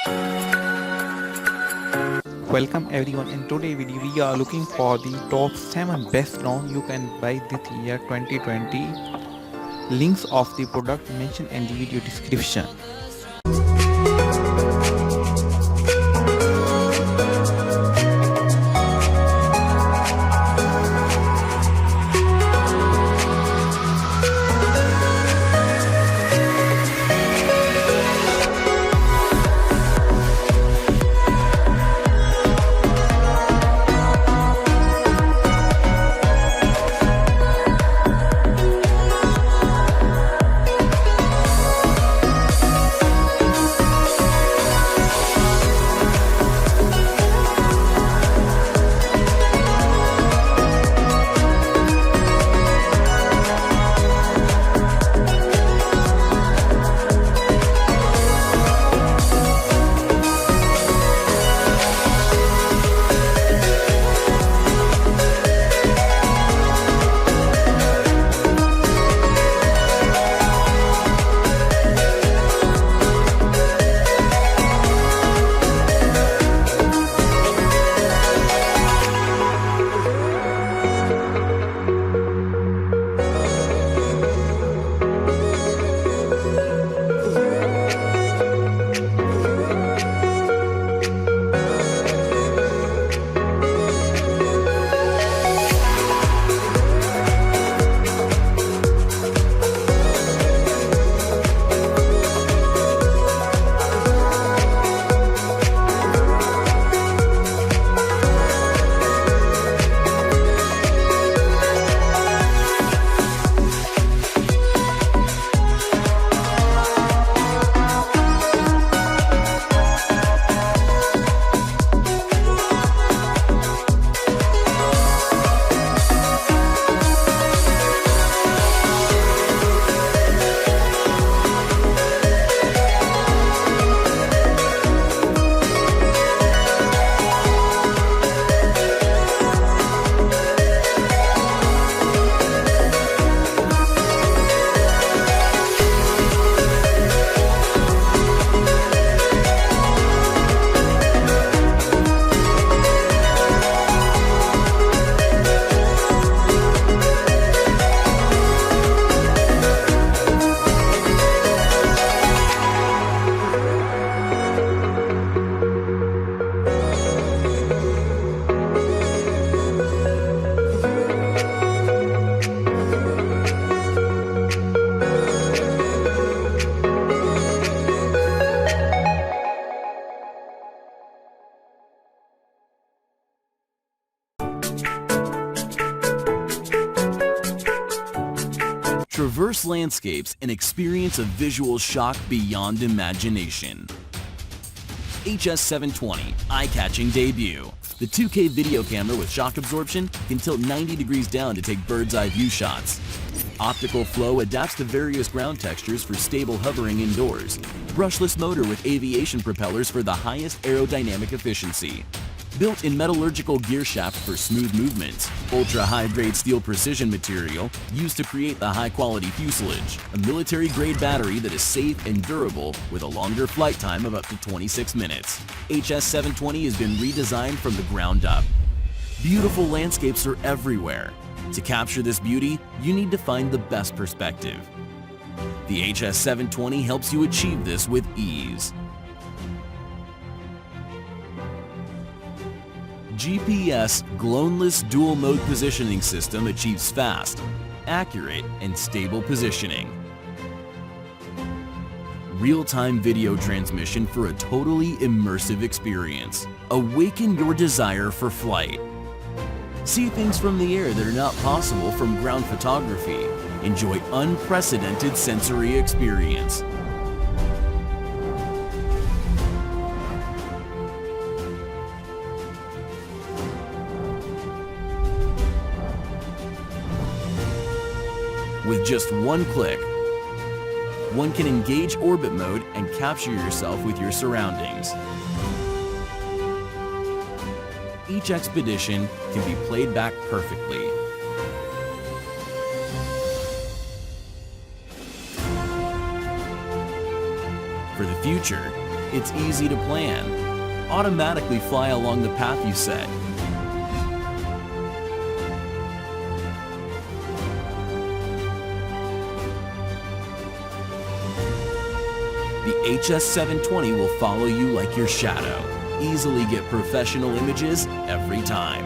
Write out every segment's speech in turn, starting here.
Welcome everyone. In today's video we are looking for the top 7 best drone you can buy this year 2020. Links of the product mentioned in the video description. Traverse landscapes and experience a visual shock beyond imagination. HS720 eye-catching debut. The 2K video camera with shock absorption can tilt 90 degrees down to take bird's-eye view shots. Optical flow adapts to various ground textures for stable hovering indoors. Brushless motor with aviation propellers for the highest aerodynamic efficiency. Built-in metallurgical gear shaft for smooth movements. Ultra-high-grade steel precision material used to create the high-quality fuselage. A military-grade battery that is safe and durable with a longer flight time of up to 26 minutes. HS720 has been redesigned from the ground up. Beautiful landscapes are everywhere. To capture this beauty, you need to find the best perspective. The HS720 helps you achieve this with ease. GPS Gloneless Dual Mode Positioning System achieves fast, accurate, and stable positioning. Real-time video transmission for a totally immersive experience. Awaken your desire for flight. See things from the air that are not possible from ground photography. Enjoy unprecedented sensory experience. With just one click, one can engage orbit mode and capture yourself with your surroundings. Each expedition can be played back perfectly. For the future, It's easy to plan. Automatically fly along the path you set. The HS720 will follow you like your shadow. Easily get professional images every time.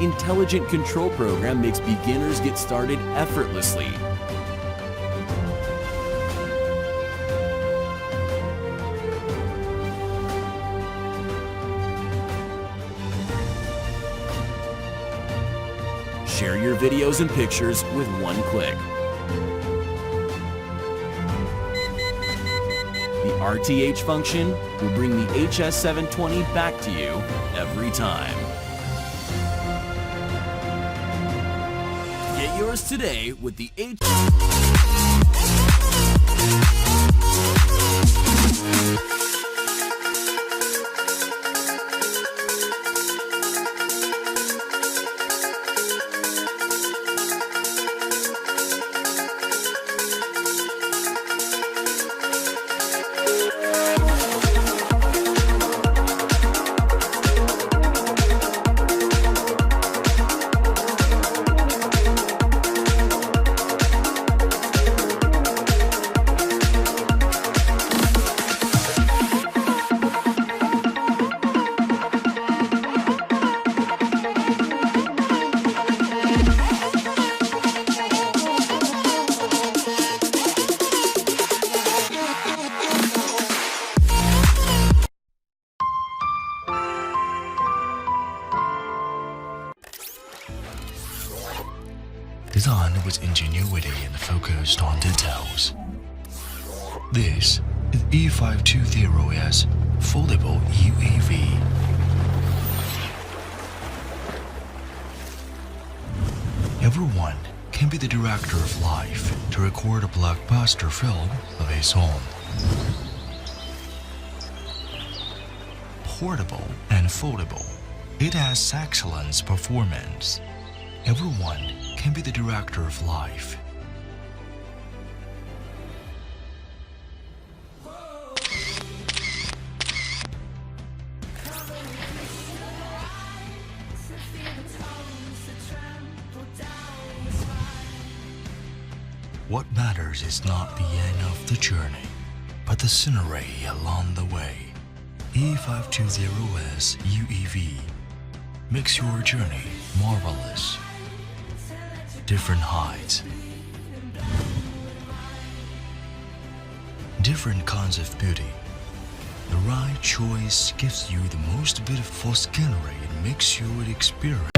Intelligent control program makes beginners get started effortlessly. Share your videos and pictures with one click. The RTH function will bring the HS720 back to you every time. Get yours today with the Designed with ingenuity and focused on details. This is E520S Foldable UAV. Everyone can be the director of life to record a blockbuster film of his own. Portable and foldable, it has excellent performance. Everyone can be the director of life. What matters is not the end of the journey, but the scenery along the way. E520S UAV makes your journey marvelous. Different heights, different kinds of beauty. The right choice gives you the most beautiful scenery and makes you an experience.